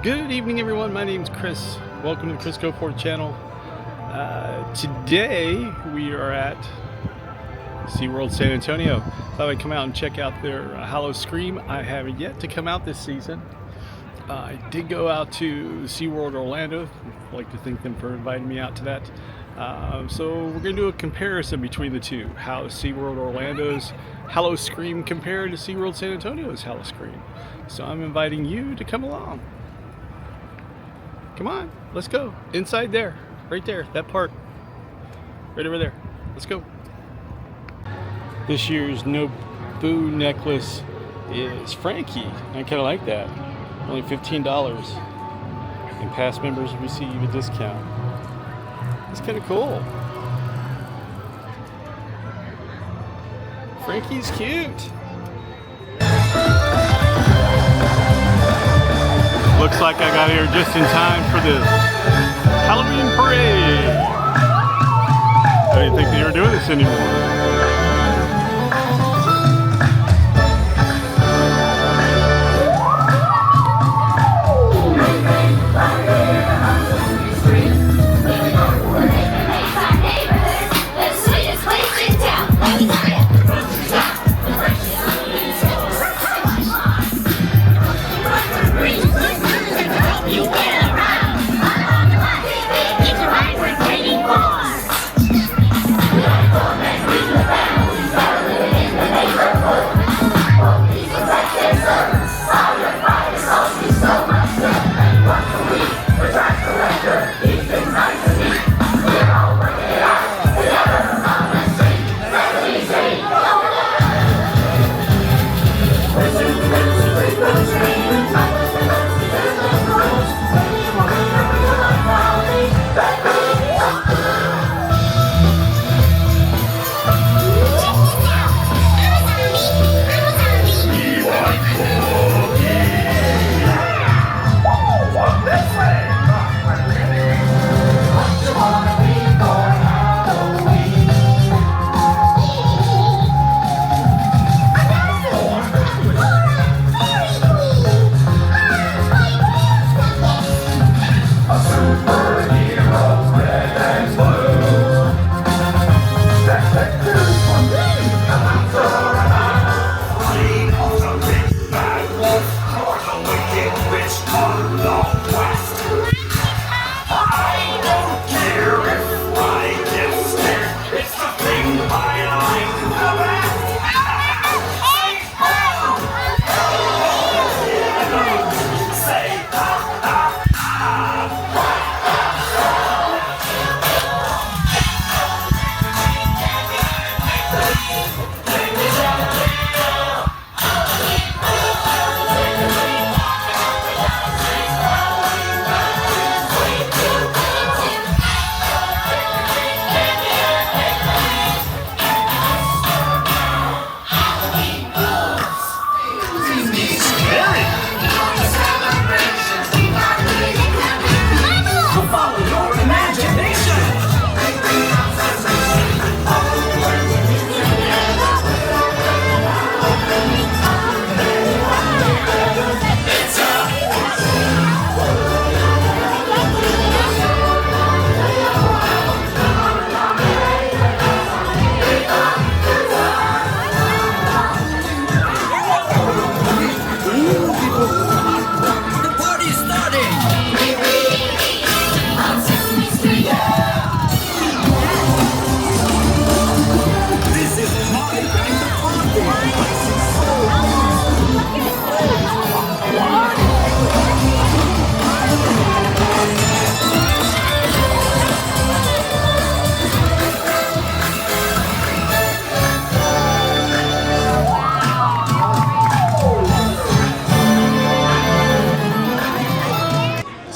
Good evening, everyone. My name's Chris. Welcome to the Chris Go Forth channel. Today we are at SeaWorld San Antonio. Thought I'd come out and check out their Howl-o-Scream. I have yet to come out this season. I did go out to SeaWorld Orlando. I'd like to thank them for inviting me out to that. So we're going to do a comparison between the two. How SeaWorld Orlando's Howl-o-Scream compared to SeaWorld San Antonio's Howl-o-Scream. So I'm inviting you to come along. Come on, let's go. Inside there, right there, that part. Right over there. Let's go. This year's No Boo necklace is Frankie. I kind of like that. Only $15. And past members receive a discount. It's kind of cool. Frankie's cute. Looks like I got here just in time for the Halloween parade. I didn't think they were doing this anymore.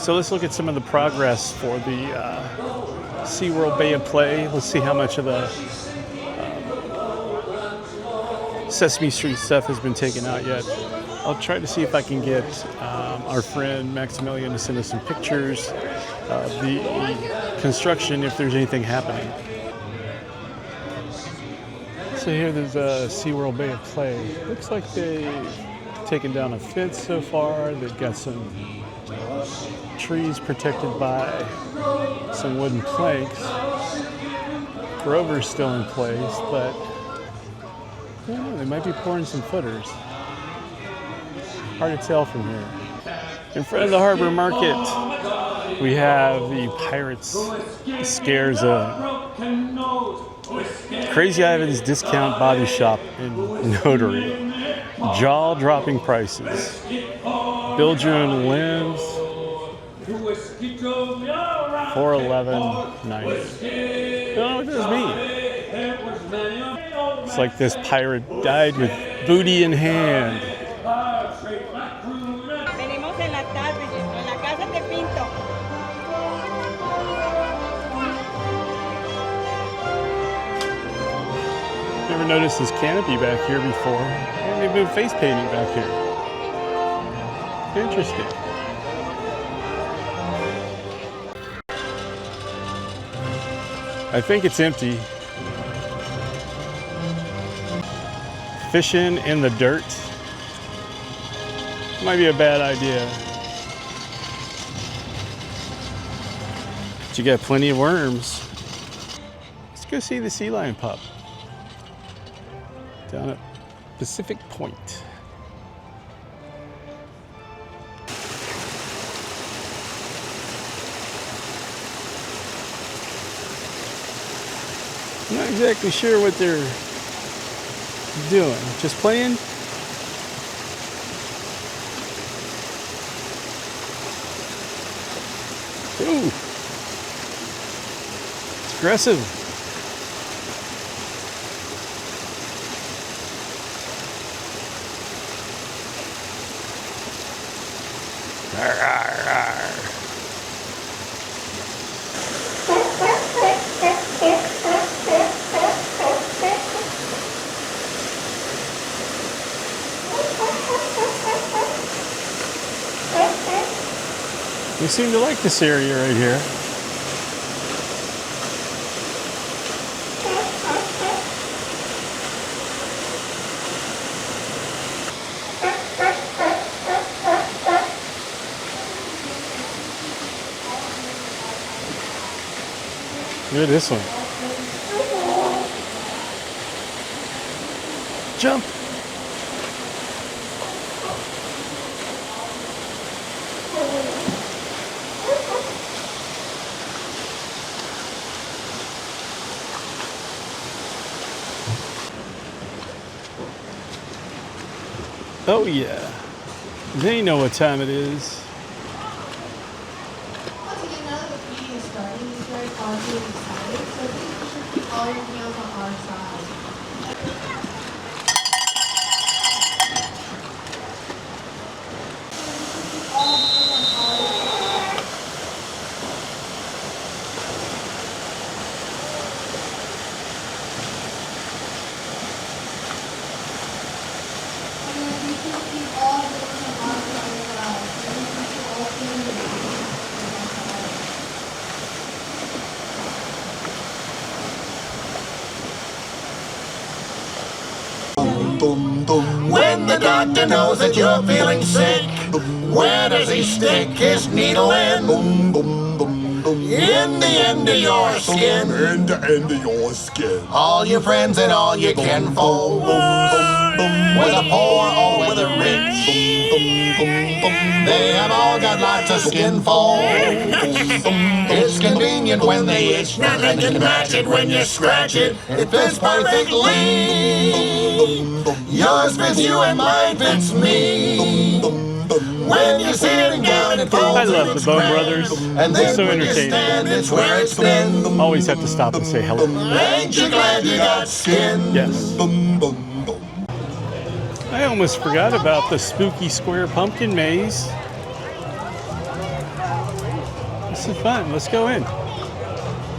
So let's look at some of the progress for the SeaWorld Bay of Play. Let's see how much of the Sesame Street stuff has been taken out yet. I'll try to see if I can get our friend Maximilian to send us some pictures of the construction if there's anything happening. So here there's a SeaWorld Bay of Play. Looks like they've taken down a fence so far. They've got some Trees protected by some wooden planks. Grover's still in place, but I don't know, they might be pouring some footers. Hard to tell from here. In front of the harbor market, we have the Pirates Scare Zone. Crazy Ivan's Discount Body Shop in Notary. Jaw-dropping prices. Build your own limbs. $411.90. I don't know what this means. It's like this pirate died with booty in hand. Never noticed this canopy back here before. And they've been face painting back here. Interesting. I think it's empty. Fishing in the dirt might be a bad idea. But you got plenty of worms. Let's go see the sea lion pup down at Pacific Point. I'm not exactly sure what they're doing. Just playing? Ooh. It's aggressive. Arr, arr, arr. We seem to like this area right here. Look at this one. Jump. Oh yeah, they know what time it is. Once again, now that the feeding is starting, it's very positive and exciting, so I think you should keep all your meals on our side. When the doctor knows that you're feeling sick, where does he stick his needle in? In the end of your skin. In the end of your skin. All your friends and all your kinfolk, whether poor or whether rich, they have all got lots of skin fold. It's convenient when they itch, nothing can match it when you scratch it. It fits perfectly. Yours fits you and mine fits me. When you're sitting down, it folds. I love the Bone Brothers. And They're then so when you entertaining. stand, it's where it's been. Always have to stop and say hello. Ain't you glad you got skin? Yes. I almost forgot about the spooky square pumpkin maze. This is fun. Let's go in.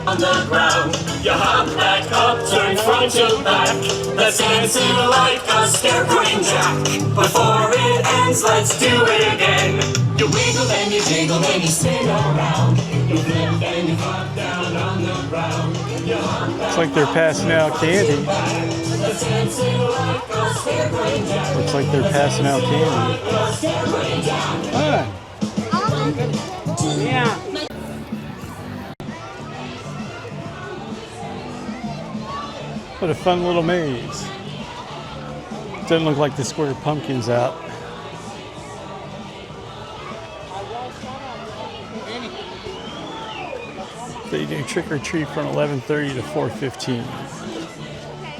On the ground, you hop back up, turn front to back. Let's dance it like a scarecrowing jack. Before it ends, let's do it again. You wiggle and you jiggle and you spin around. You flip and you flop down on the ground. You hop back. Looks like they're passing out candy. Let's dance it like a scarecrowing jack. Looks like they're passing out candy. Scarecrowing jack. Fun. Yeah. What a fun little maze. Doesn't look like the square pumpkin's out. They do trick or treat from 11:30 to 4:15.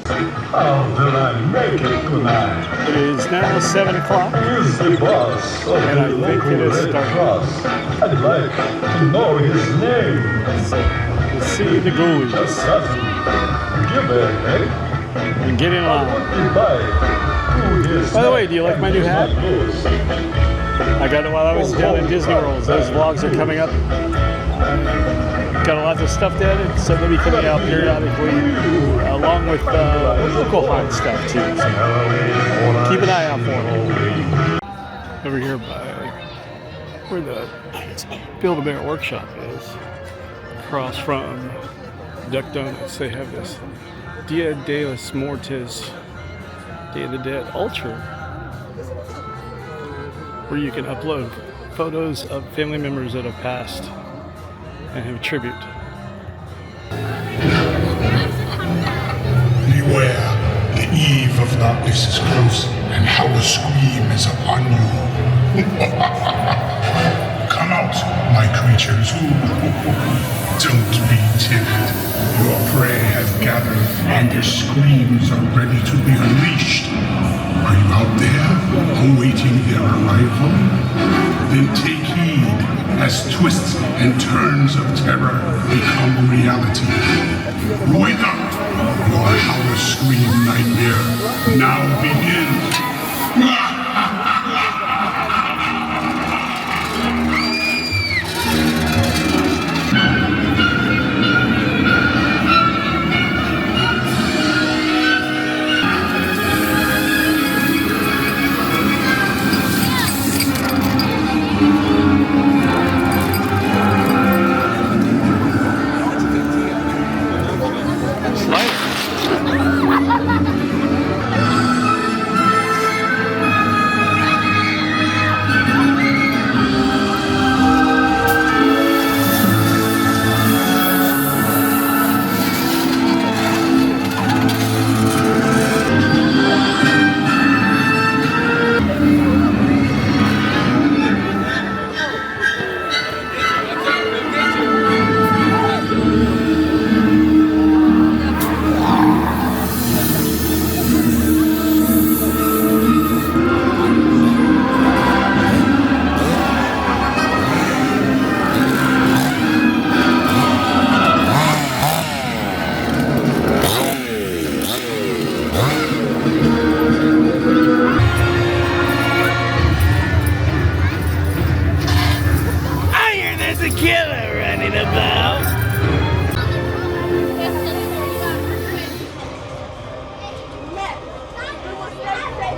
How did I make it tonight? It is now 7 o'clock. He's the boss of And I the think local it is Red starting. Cross. I'd like to know his name. Let's see the ghoulies Just cousin. Give it, eh? and get in line. By the way, do you like my new hat? I got it while I was down in Disney World. Those vlogs are coming up. Got a lot of stuff to edit, so they'll be coming out periodically, along with local haunt stuff too. So keep an eye out for them. Over here by where the Build-A-Bear workshop is, across from Duck Donuts, they have this Dia de los Muertos, Day of the Dead Ultra, where you can upload photos of family members that have passed and have a tribute. Beware, the eve of darkness is close, and Howl-o-Scream is upon you. Come out, my creatures. Don't be timid. Your prey has gathered, and their screams are ready to be unleashed. Are you out there, awaiting their arrival? Then take heed as twists and turns of terror become reality. Wake up! Your Howl-o-Scream nightmare now begins!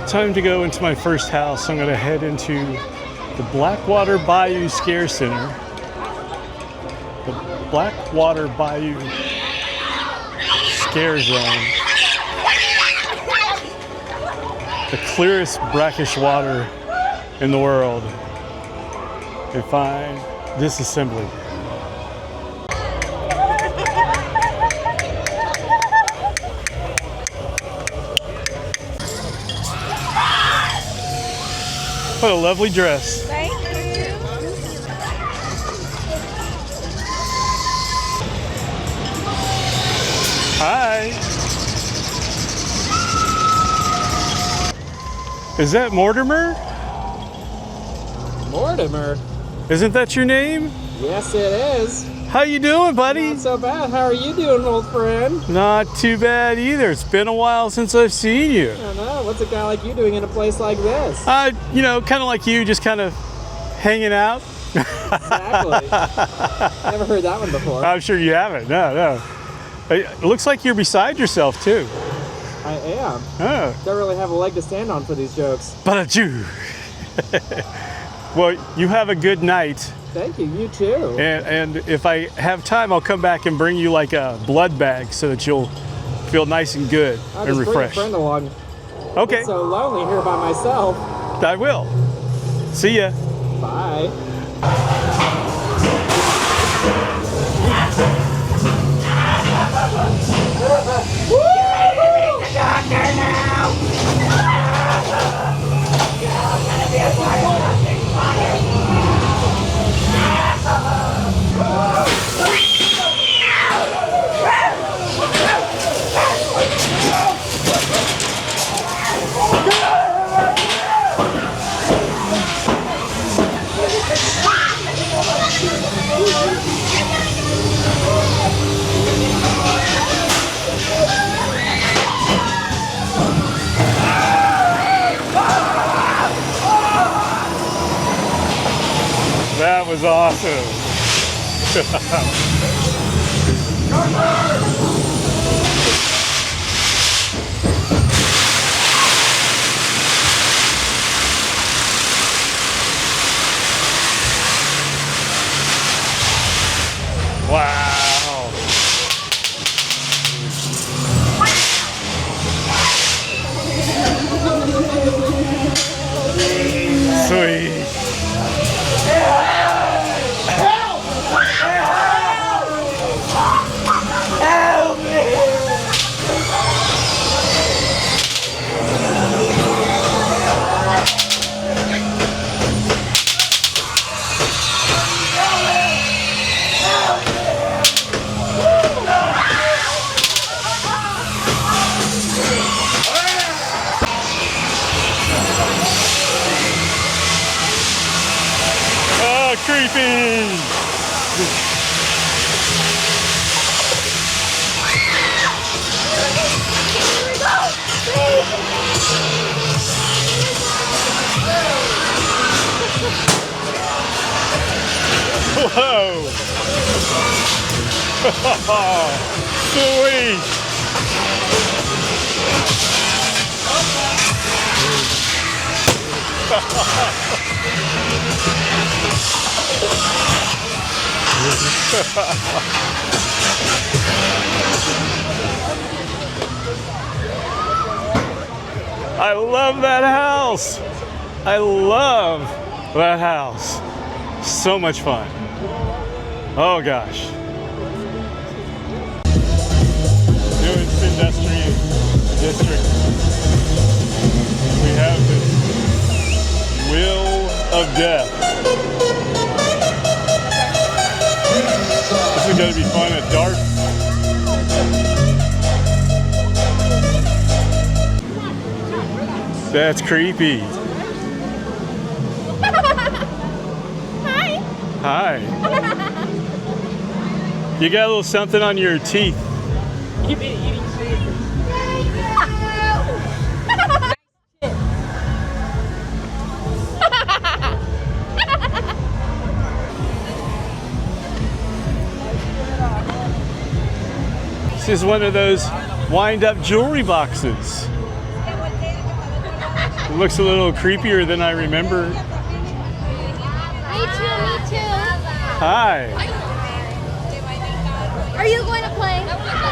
Time to go into my first house. I'm going to head into the Blackwater Bayou Scare Center. The Blackwater Bayou Scare Zone. The clearest brackish water in the world. And find disassembly. What a lovely dress. Thank you. Hi. Is that Mortimer? Mortimer? Isn't that your name? Yes, it is. How you doing, buddy? Not so bad. How are you doing, old friend? Not too bad either. It's been a while since I've seen you. I don't know. What's a guy like you doing in a place like this? You know, kind of like you, just kind of hanging out. Exactly. Never heard that one before. I'm sure you haven't. No. It looks like you're beside yourself too. I am. Oh. Don't really have a leg to stand on for these jokes. But you. Well, you have a good night. Thank you. You too. And if I have time, I'll come back and bring you like a blood bag so that you'll feel nice and good I'll and just refreshed. bring a friend along. Okay, It's so lonely here by myself. I will. See ya. Bye. That was awesome. Wow. Sweet. Oh, creepy! Whoa! Sweet! I love that house. I love that house. So much fun. Oh gosh. Newest Industrial District. We have this Wheel of Death. This is going to be fun at dark. That's creepy. Hi. Hi. You got a little something on your teeth. You've been eating shit. This is one of those wind-up jewelry boxes. It looks a little creepier than I remember. Me too. Hi. Are you going to play?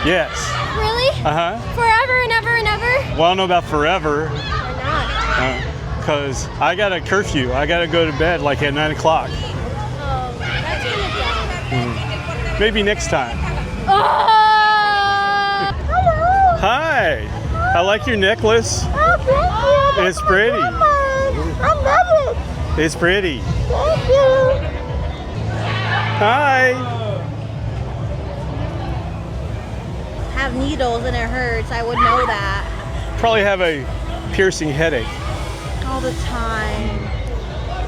Yes. Really? Uh-huh. Forever and ever and ever? Well, I don't know about forever. Or not? Because I got a curfew. I got to go to bed like at 9 o'clock. Oh, that's kind of dumb. Maybe next time. Hello. Hi. I like your necklace. Oh, thank you. It's pretty. I love it. It's pretty. Thank you. Hi. Have needles and it hurts. I would know that. Probably have a piercing headache. All the time.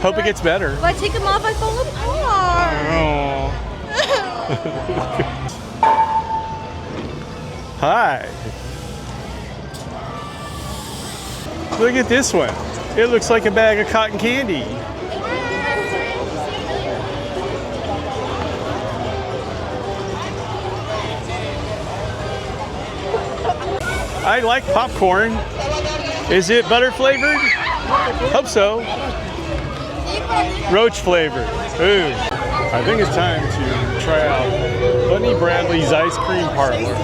Hope it gets better. If I take them off, I fall apart. Oh. Hi. Look at this one. It looks like a bag of cotton candy. I like popcorn. Is it butter flavored? Hope so. Roach flavored. Ooh. I think it's time to try out Bunny Bradley's ice cream parlor.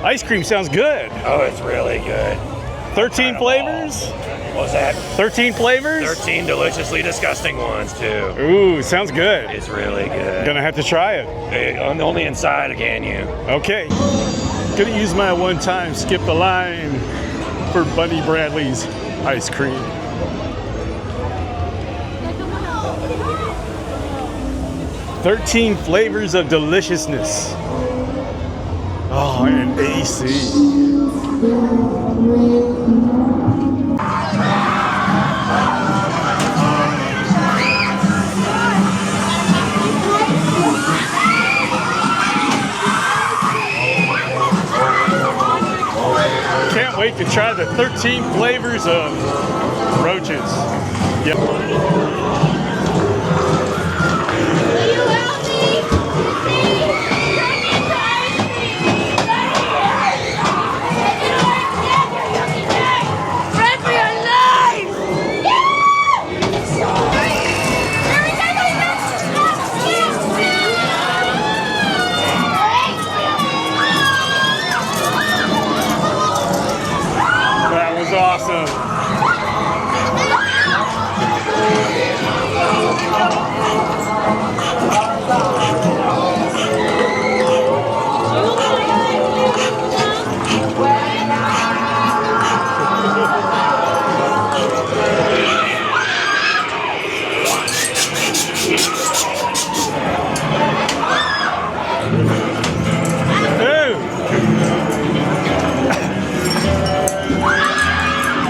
Ice cream sounds good. Oh, it's really good. 13 flavors? What's that? 13 flavors? 13 deliciously disgusting ones, too. Ooh, sounds good. It's really good. Gonna have to try it. Only inside, can you? Okay. Gonna use my one-time skip the line for Bunny Bradley's ice cream. "13 flavors of deliciousness." Oh, and AC. can try the 13 flavors of roaches. Yep. That was awesome.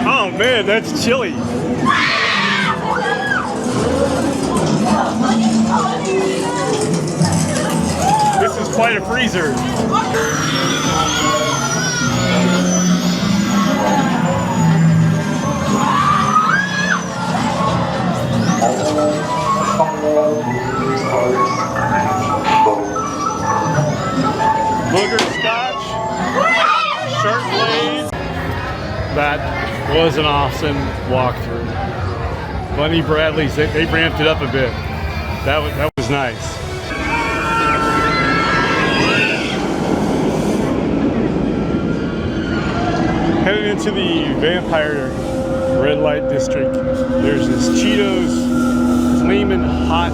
Oh man, that's chilly. This is quite a freezer. Booger scotch, shark blades. That was an awesome walkthrough. Bunny Bradley's, they ramped it up a bit. That was nice. Headed into the vampire red light district. There's this Cheetos Flamin' Hot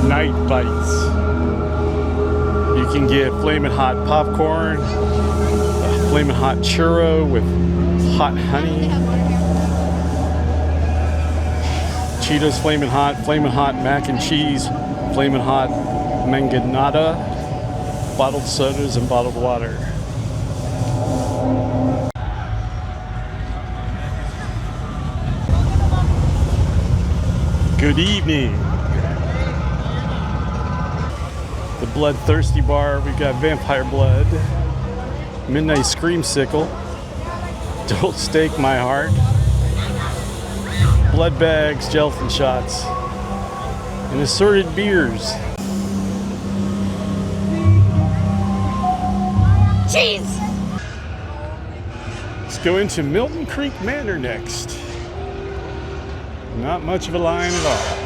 Night Bites. You can get Flamin' Hot popcorn, a Flamin' Hot churro with hot honey, Cheetos Flamin' Hot mac and cheese, Flamin' Hot manganata, bottled sodas, and bottled water. Good evening. The Bloodthirsty Bar, we've got Vampire Blood, Midnight Screamsicle, Don't Stake My Heart, Blood Bags, Gelatin Shots, and assorted beers. Cheese! Let's go into Milton Creek Manor next. Not much of a line at all.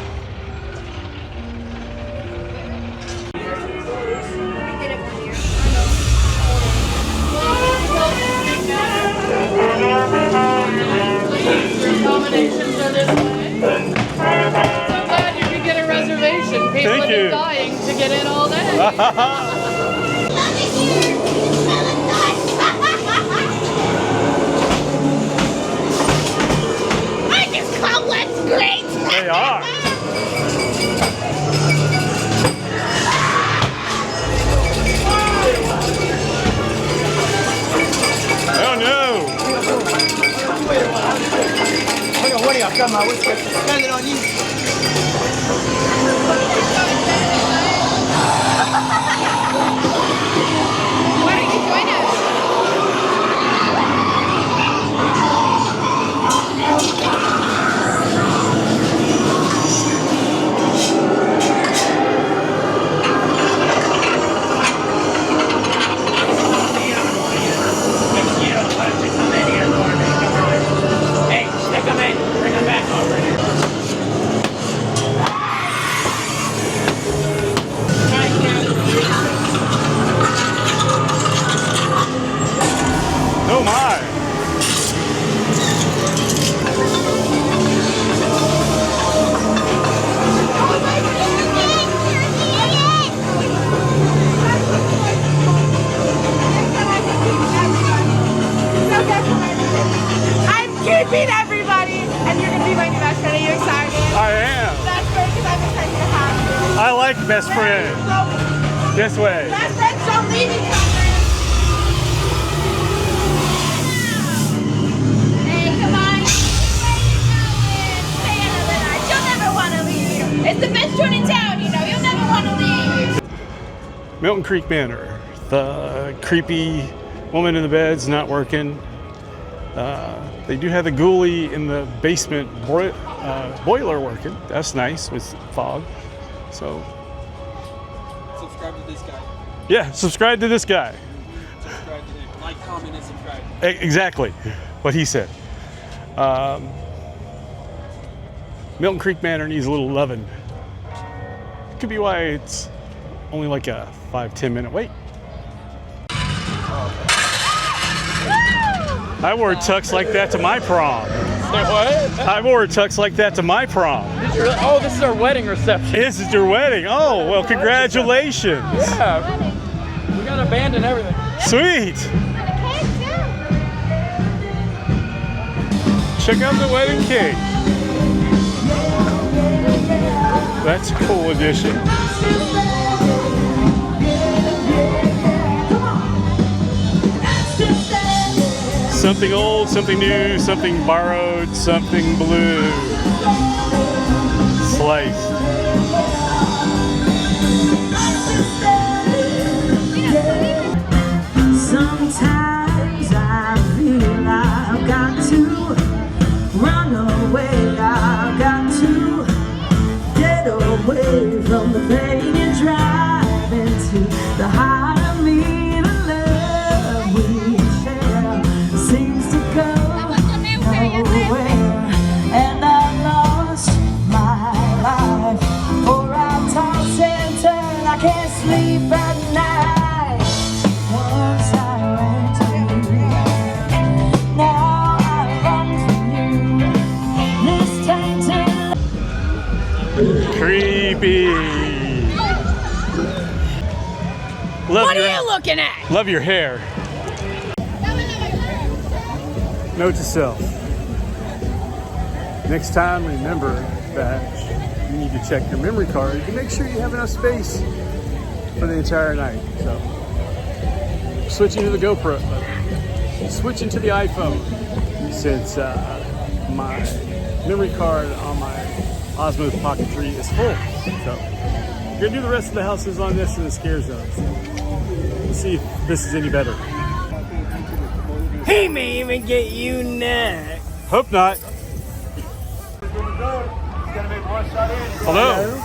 Accommodations are this way. So glad you could get a reservation. People Thank have you. been dying to get in all day. Great! They are. Oh no! I've got my whiskey. Spend it on you. Why don't you join us? Hey, stick 'em in. Bring 'em back over here. Oh my! I'm keeping everybody, and you're gonna be my new best friend. Are you excited? I am. Best friend, because I'm excited to have you. I like best friend. This way. Best friends don't leave each other. Hey, come on. Stay another night. You'll never want to leave. It's the best joint in town, you know. You'll never want to leave. Milton Creek Manor. The creepy Woman in the bed's not working. They do have the ghoulie in the basement boiler working. That's nice with fog. So Subscribe to this guy. yeah, subscribe to this guy. Subscribe to him. Like, comment, and subscribe. Exactly what he said. Milton Creek Manor needs a little loving. Could be why it's only like a 5-10 minute wait. I wore tux like that to my prom. Say what? I wore a tux like that to my prom. Oh, this is our wedding reception. This is your wedding. Oh, well, congratulations. Yeah. We got a band and everything. Sweet. Check out the wedding cake. That's a cool addition. Something old, something new, something borrowed, something blue. Sliced. Sometimes I feel I've got to run away. I've got to get away from the pain and drive into the heart of me. The love we share seems to go nowhere, and I lost my life. For I toss and turn, I can't sleep at night. Once I ran to you, now I run from you. This tainted Creepy. Love What your, are you looking at? Love your hair. Note to self. Next time, remember that you need to check your memory card to make sure you have enough space for the entire night. So, switching to the GoPro, switching to the iPhone, since my memory card on my Osmo Pocket 3 is full. So, we're gonna do the rest of the houses on this in the scare zone. So, let's see if this is any better. He may even get you next. Hope not. Hello.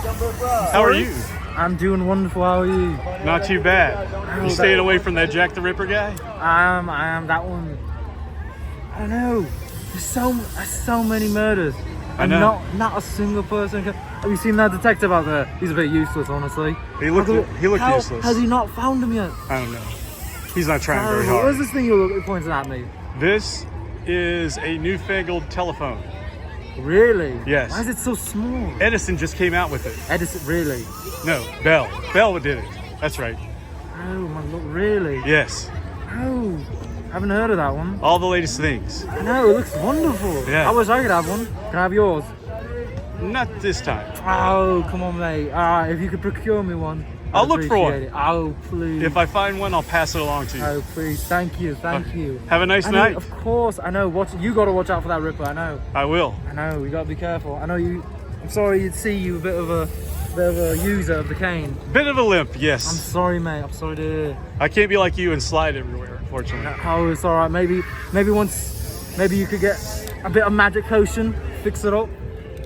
How are you? I'm doing wonderful. How are you? Not too bad. You staying away from that Jack the Ripper guy? I am that one. I don't know. There's so many murders. I And know. not a single person can. Have you seen that detective out there? He's a bit useless, honestly. He looked How useless. has he not found him yet? I don't know. He's not trying very What was hard. this thing you're pointing at me? This is a newfangled telephone. Really? Yes. Why is it so small? Edison just came out with it. Edison, really? No, Bell. Bell did it. That's right. Oh my look, really? Yes. Oh, haven't heard of that one. All the latest things. No, it looks wonderful. Yeah. I wish I could have one. Can I have yours? Not this time. Oh, come on, mate. Alright, if you could procure me one. I'll I'd look for one. appreciate it. Oh, please. If I find one, I'll pass it along to you. Oh, please. Thank you. Thank you. Have a nice I know, night. Of course. I know. You got to watch out for that Ripper. I know. I will. I know. We got to be careful. I know you. I'm sorry you'd see you a bit of a user of the cane. Bit of a limp, I'm yes. sorry, mate. I'm sorry to hear. I can't be like you and slide everywhere, unfortunately. Oh, it's alright. Maybe maybe you could get a bit of magic potion, fix it up.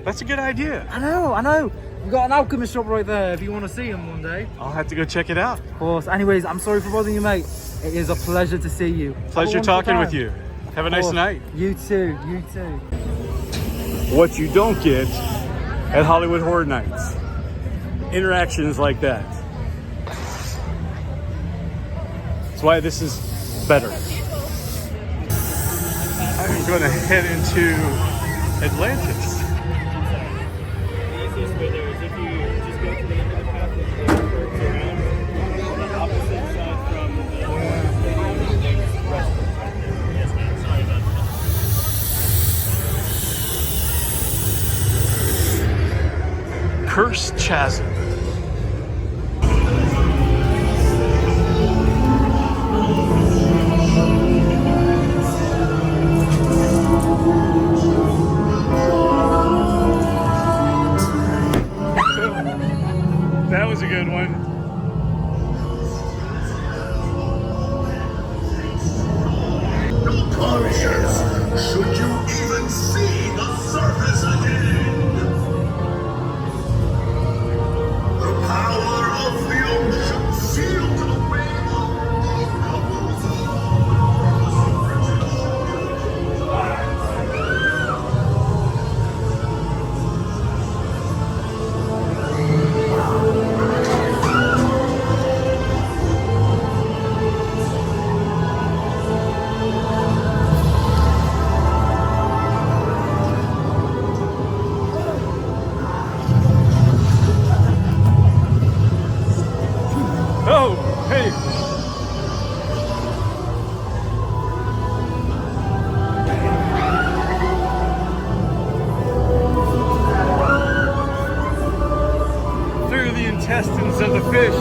That's a good idea. I know. We've got an alchemist shop right there if you want to see him one day. I'll have to go check it out. Of course. Anyways, I'm sorry for bothering you, mate. It is a pleasure to see you. Have a Pleasure wonderful talking with time. you. Have a Of nice course. night. You too. You too. What you don't get at Hollywood Horror Nights. Interactions like that. That's why this is better. I'm going to head into Atlantis. The easiest way there is if you just go to the end of the path and curves around on the opposite side from the restaurant. Yes, ma'am. Sorry about that. Cursed Chasm. That was a good one. the intestines of the fish.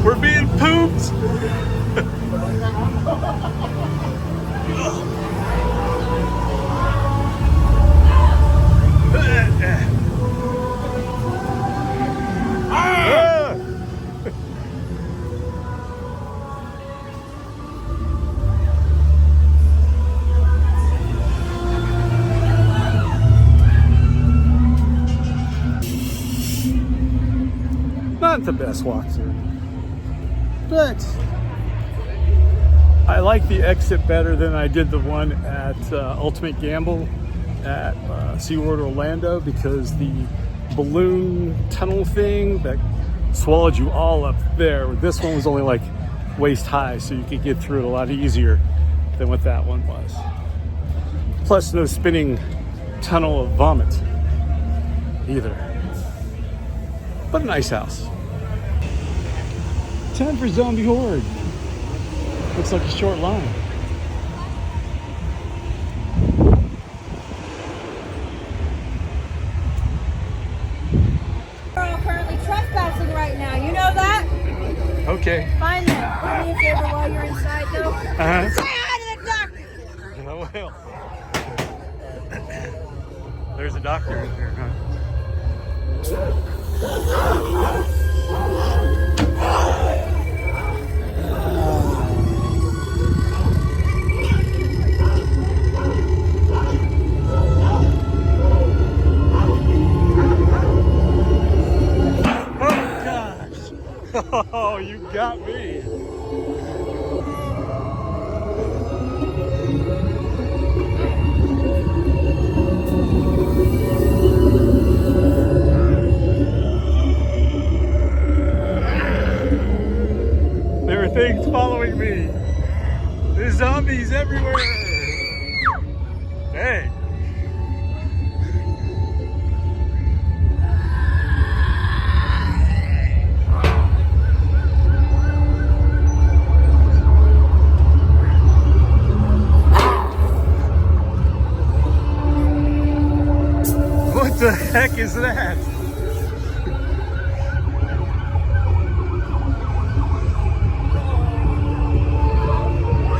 We're being pooped. Not the best walkthrough, but I like the exit better than I did the one at Ultimate Gamble at SeaWorld Orlando, because the balloon tunnel thing that swallowed you all up there, this one was only like waist high, so you could get through it a lot easier than what that one was. Plus no spinning tunnel of vomit either. But a nice house. Time for Zombie Horde. Looks like a short line. We're all currently trespassing right now. You know that? Okay. Find them. Do me a favor while you're inside, though. Uh-huh. Say hi to the doctor. Oh, well. There's a doctor in here, huh? Oh, you got me. There are things following me. There's zombies everywhere. Hey. What the heck is that?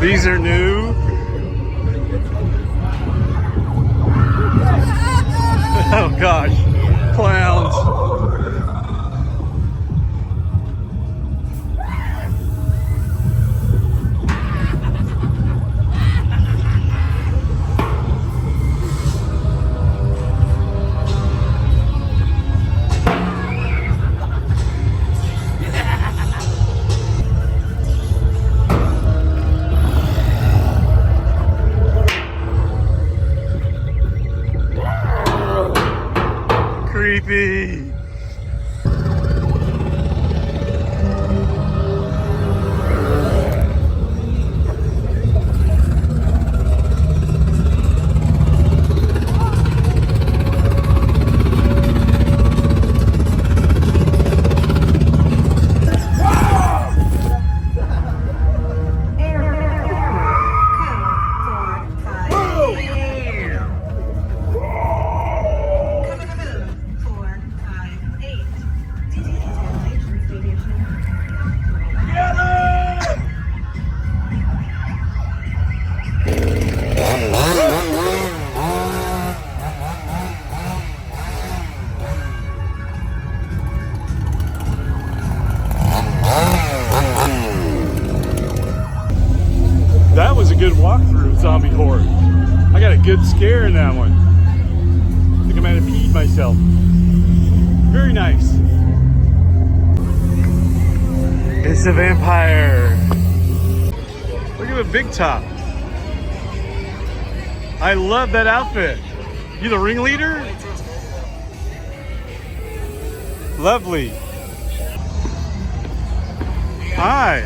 These are new. Oh gosh, clowns. Creepy. good scare in that one. I think I might have peed myself. Very nice. It's a vampire. Look at the big top. I love that outfit. You the ringleader? Lovely. Hi.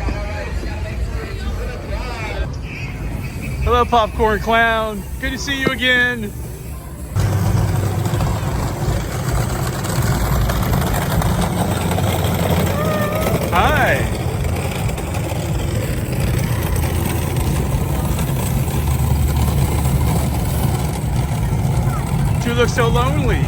Hello, Popcorn Clown. Good to see you again. Hi. You look so lonely.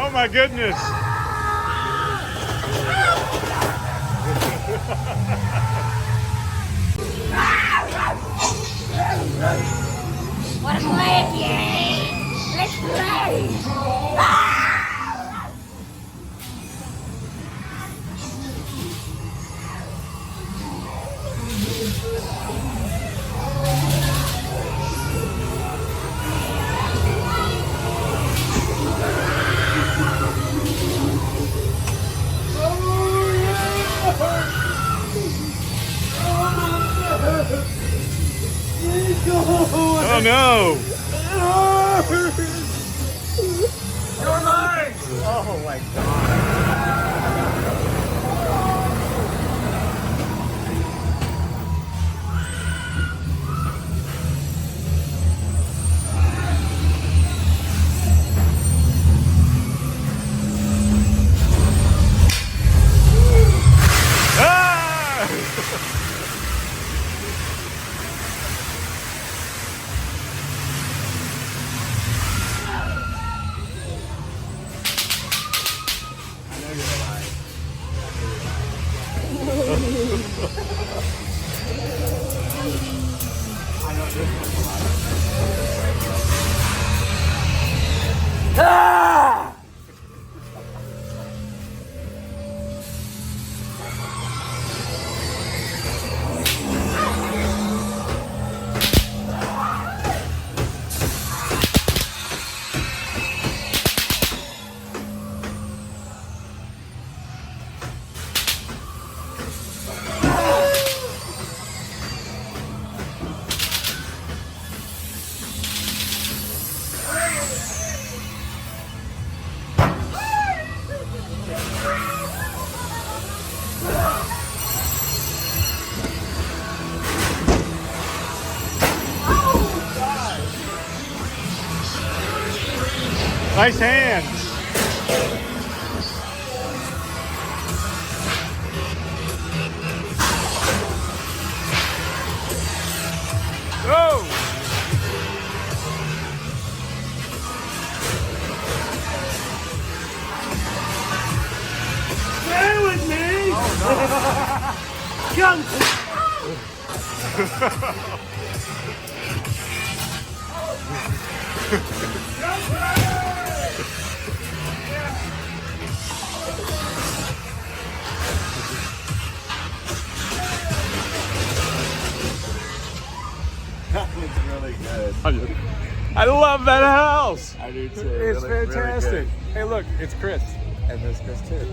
Oh my goodness. Wanna play a game? Let's play! Oh no! You're mine! Oh my god. Nice hands. Oh! It's really good. I love that house. I do too. It's Really, fantastic. really Hey, look, it's Chris. good. And there's Chris too.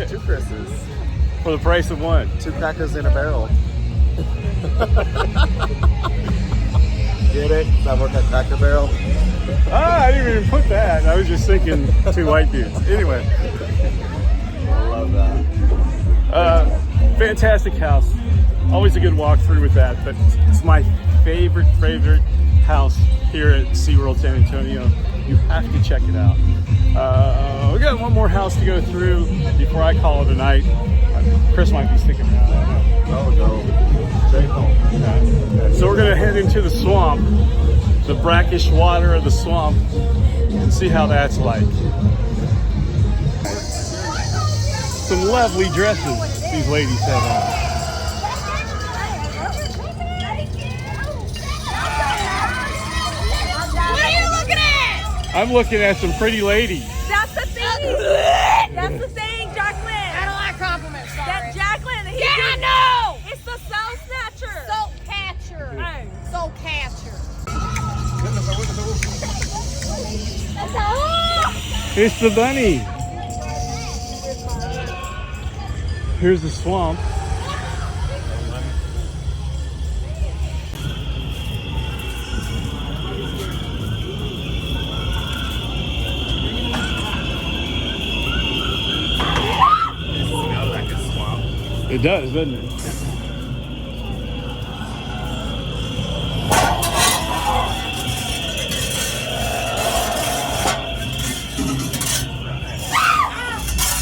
Two Chris's. For the price of one. 2 crackers in a barrel. Get it? Does that work at Cracker Barrel? I didn't even put that. I was just thinking 2 white dudes. Anyway. I love that. Fantastic house. Always a good walkthrough with that, but it's my favorite house here at SeaWorld San Antonio. You have to check it out. We got one more house to go through before I call it a night. Chris might be sticking around. I don't know. Oh no. Stay home. So we're gonna head into the swamp, the brackish water of the swamp, and see how that's like. Some lovely dresses these ladies have on. What are you looking at? I'm looking at some pretty ladies. That's the thing. That's the thing, Jacqueline. I don't like compliments. Sorry. That Jacqueline. Yeah, I know. It's the soul snatcher. Soul catcher. Hey. Soul catcher. It's the bunny. Here's the swamp. It does, doesn't it?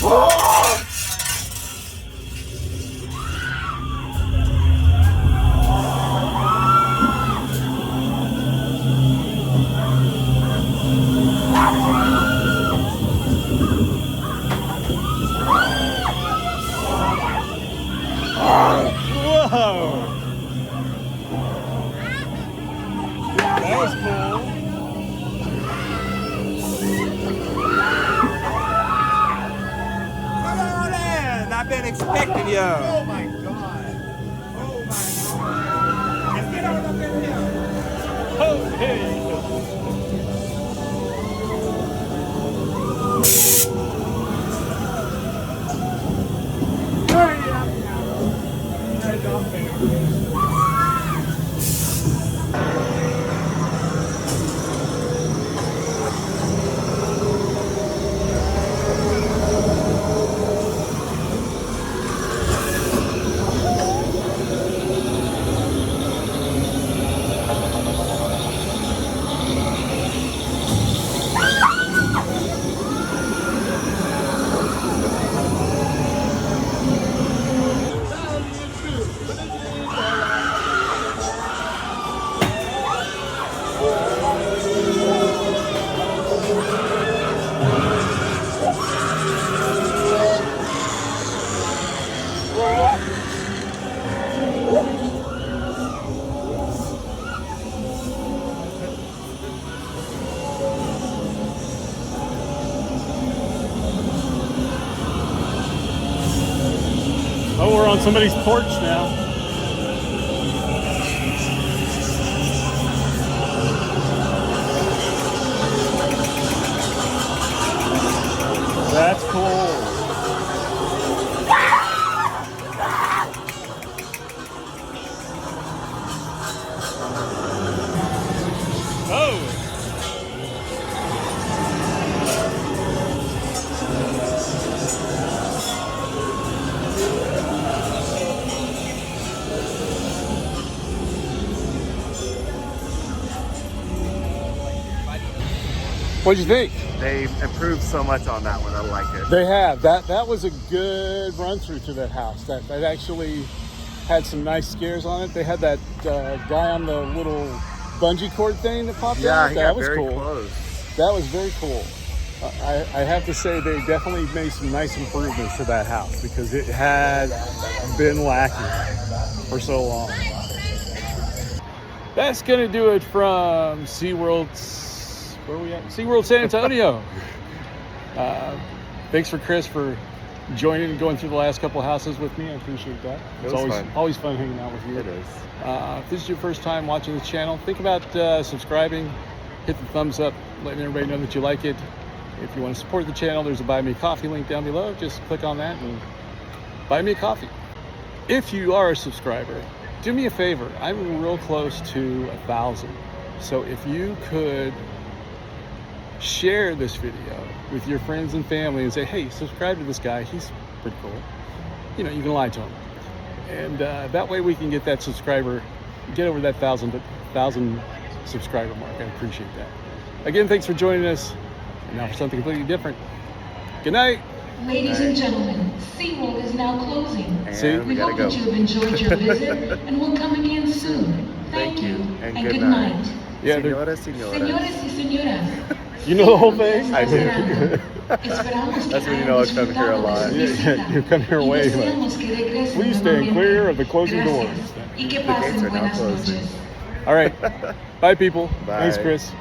Whoa! That was cool. Come on in. I've been expecting you. Oh my god. Oh my god. Let's get on up in here. Oh, hey. Oh, we're on somebody's porch now. That's cool. Oh. What'd you think? They improved so much on that one. I like it. They have. That was a good run through to that house. That actually had some nice scares on it. They had that guy on the little bungee cord thing that popped out. Yeah, he That got was very cool. close. That was very cool. I have to say they definitely made some nice improvements to that house because it had been lacking for so long. That's gonna do it from SeaWorld's, where are we at? SeaWorld San Antonio. Thanks for Chris for joining and going through the last couple of houses with me. I appreciate that. It's always fun hanging out with you. It is. If this is your first time watching the channel, think about subscribing, hit the thumbs up, letting everybody know that you like it. If you want to support the channel, there's a Buy Me a Coffee link down below. Just click on that and buy me a coffee. If you are a subscriber, do me a favor. I'm real close to 1,000. So if you could share this video with your friends and family and say, hey, subscribe to this guy. He's pretty cool. You know, you can lie to him. And that way we can get that subscriber, get over that 1,000 subscriber mark. I appreciate that. Again, thanks for joining us. And now for something completely different. Good night. Ladies and gentlemen, SeaWorld is now closing. And we hope that you have enjoyed your visit and will come again soon. Thank you and good night. Yeah, Señoras. Señores y señoras. You know the whole thing? I do. That's when you know I come here a lot. Yeah, you come here way much. Please stand clear of the closing doors. The gates are now closing. All right. Bye, people. Bye. Thanks, Chris.